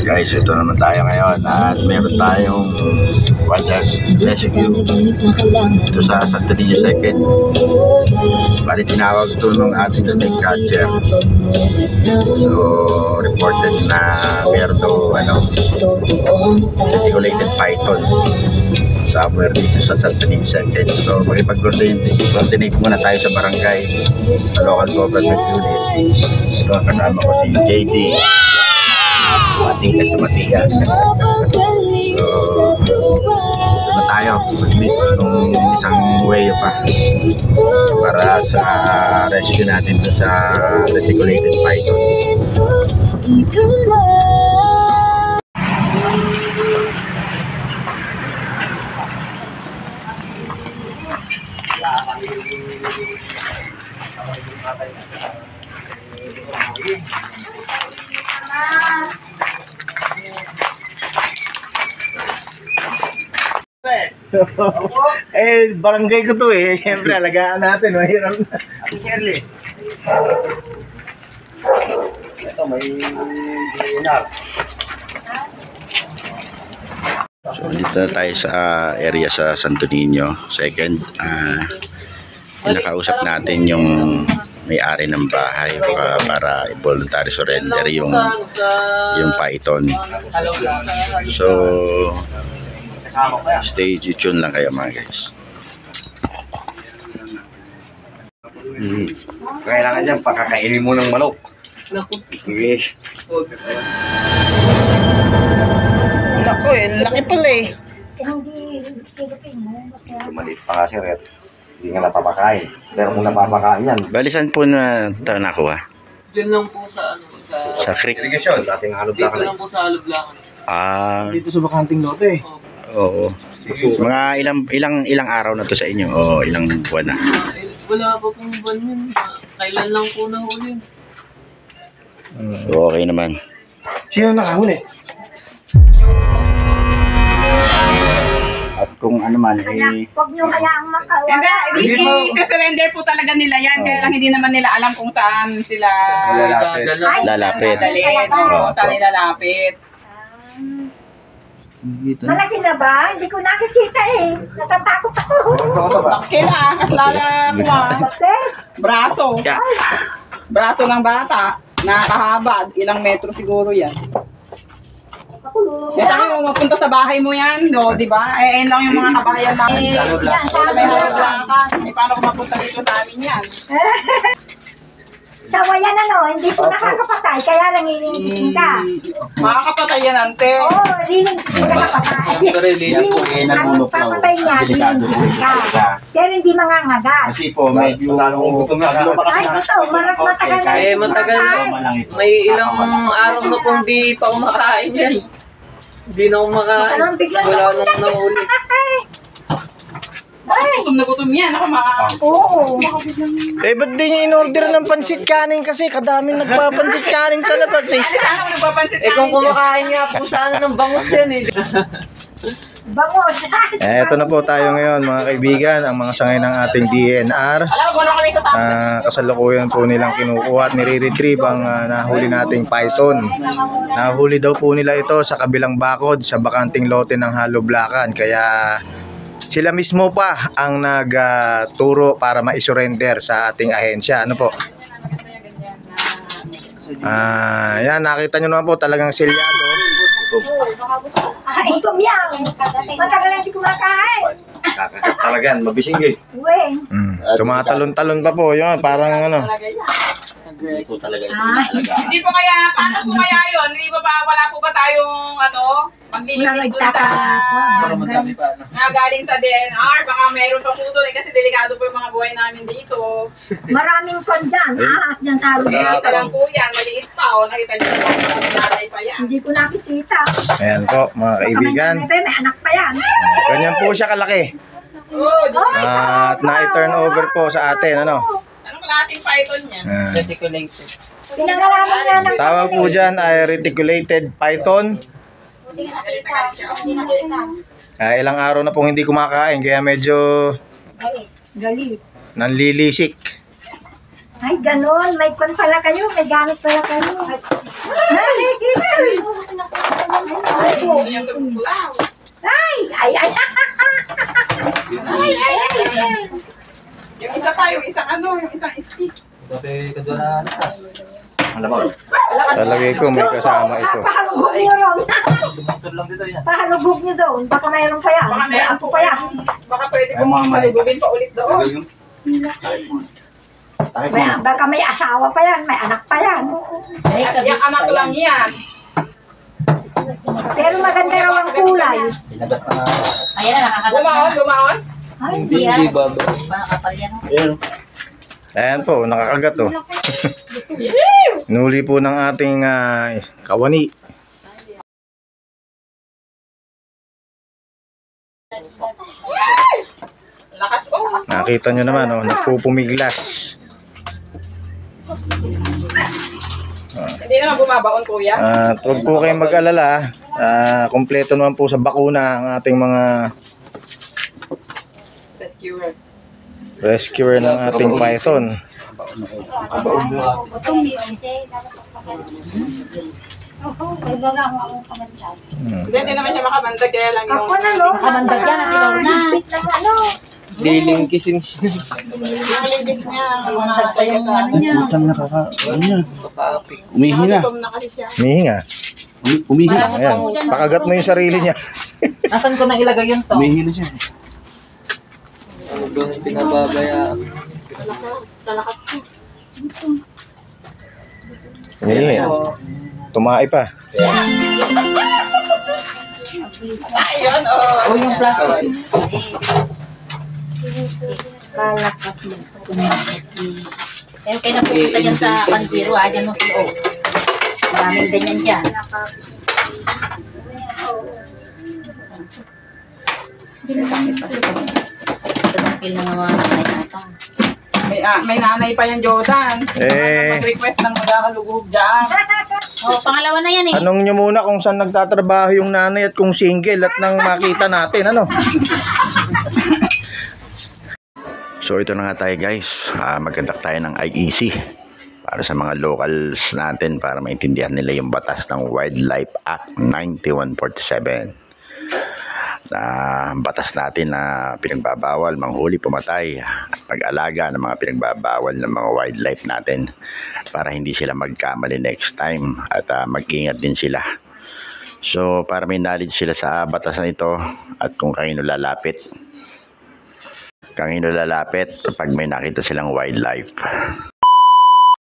Guys, ito naman tayo ngayon at meron tayong wildlife rescue ito sa Santo Niño Second. Bali tinawag ito ng ating snake catcher. So reported na meron daw reticulated python somewhere dito sa Santo Niño Second. So makipag-coordinate muna tayo sa barangay, sa local government unit. Ito kasama ko si JD, Matigas sa Matigas. So na tayo nung isang way pa para sa rescue natin to sa reticulated python. Barangay ko to siyempre alagaan natin. Mahirap na. Ate Shirley, ito may dinar. So dito tayo sa area sa Santo Niño Second. Nakausap natin yung may-ari ng bahay para voluntary surrender yung python. So stay tuned lang kayo mga guys. Kailangan dyan pakakainin mo ng manok. Okay. Naku laki pala maliit pa kasi red. Hindi nga napapakain. Pero kung napapakain yan. Balisan po na nakuha? Diyan lang po sa sa creek. Irrigation, dating halublakan. Dito lang po sa halublakan. Dito sa bakanting lote. Oo. Mga ilang araw na to sa inyo o ilang buwan na? Wala pa pong buwan yun. Kailan lang po nahuli. So, okay naman. Sino nakahuli? At kung ano man huwag nyo hayaang makawala. I-surrender po talaga nila yan. Kaya lang hindi naman nila alam kung saan sila lalapit. Saan nila lalapit. Malaki na ba? Hindi ko nakikita natatakot ako. Laki na. Kaslala braso. Braso ng bata. Nakakahabad. Ilang metro siguro yan. Kaya tayo mapunta sa bahay mo yan, di ba? Ayun lang yung mga kabayan namin. Sa may halublakan. Paano kung mapunta dito sa amin yan? Sawa yan hindi po nakakapatay, kaya lang iniingitin ka. Makakapatay yan, ante. Oo, iniingitin ka kapatay. Papatay niya, iniingitin ka. Pero hindi mangangagat. Kasi po, medyo ay, totoo, matagal na. Matagal na. May ilang araw na kung di pa kumakain yan. Hindi na kumakain. Wala nang nahuli. Gutom na gutom yan. Oo. Ba't di niya in-order ng pansit kanin kasi kadaming nagpapansit kanin sa labas Sana kung nagpapansit kung kumakain nga po sana ng bangus yan Bangos. Ito na po tayo ngayon mga kaibigan, ang mga sangay ng ating DNR. Kasalukuyan po nilang kinukuha at nire-retrieve ang nahuli nating python. Nahuli daw po nila ito sa kabilang bakod sa bakanting lote ng halublakan. Kaya sila mismo pa ang nagturo para ma-surrender sa ating ahensya. Ano po? Yan, nakita nyo naman po talagang silyado. Gutom yan. Matagal na hindi kumakain. kakagat talaga yan, mabising Tumatalon-talon pa po yun, parang Hindi po talaga ito Hindi po kaya, paano po kaya yun? Hindi ba wala po ba tayong maglilinis doon sa galing sa DNR? Baka meron pa po doon kasi delikado po yung mga buhay namin dito. Maraming kon dyan. Ahas dyan sa Isa lang po yan, maliit pa. Nakita niyo po, nanay pa yan. Hindi ko nakikita. Ayan po mga kaibigan. May anak pa yan. Ganyan po siya kalaki. At na-turn over po sa atin. Anong klaseng python niya? Reticulated. Pinangalaman nga ng tawag po dyan ay reticulated python. Ilang araw na pong hindi kumakain kaya medyo galit. nanlilisik. Ay, ganun. May kon pala kayo. May gamit pala kayo. Nakikita. Ayan, tumulaw. Ay! Ay! Ay! Ay! Ay! Ay! Yung isa pa, yung isang yung isang stick. Sabi ka doon na nasas. Malabog. Talagay ko may kasama ito. Pahalugog niyo ron. Tumaktor lang dito yan. Pahalugog niyo doon. Baka mayroon pa yan. Baka May meron ako pa yan. Baka pwede kong malugugin pa ulit doon. Baka may asawa pa yan. May anak pa yan. Yung anak lang yan. Pero maganda raw ang kulay. Ayan na, nakakagat Lumaon, lumaon. Ay, Hindi baba. Nakakapal yan. Ayan po, nakakagat oh. Nuli po ng ating kawani. Lakas, oh. Nakita nyo naman oh, nagpupumiglas. Hindi naman bumabaon, kuya. At huwag po kayong mag-alala. Kompleto naman po sa bakuna ang ating mga Rescuer. rescuer ng ating python. Hindi naman siya makabandag, kaya lang yung... ako na no. Kamandag yan, Ate Lorna. Bit ng ano. Diling kissing. Yung limbis niya. Kamandag pa yung ano niya. Kapapik. Umihina. Gutom na kasi siya. Mihinga. Umihina. Ayan, pakagat mo yung sarili niya. Nasaan ko nang ilagay yun to? Umihina siya. Ano doon yung pinababaya? Talakas ko. Mihinga. Tumae pa. Ayun, oh. Oh, yung plastic. Kalakas mo. Pero kayo napupunta dyan sa Pansiro, dyan mo sila. Maraming ganyan dyan. Tagpil na nga mga nanay natin. May nanay pa yan, Jordan. Mag-request ng magkakalugog dyan. Oh, pangalawa na yan eh. Tanong nyo muna kung saan nagtatrabaho yung nanay at kung single at nang makita natin, ano? So ito na nga tayo guys, magkandak tayo ng IEC para sa mga locals natin para maintindihan nila yung batas ng Wildlife Act 9147. Batas natin na pinagbabawal manghuli, pumatay at pag-alaga ng mga pinagbabawal ng mga wildlife natin para hindi sila magkamali next time at mag-ingat din sila. So para may knowledge sila sa batas na ito at kung kanino lalapit pag may nakita silang wildlife.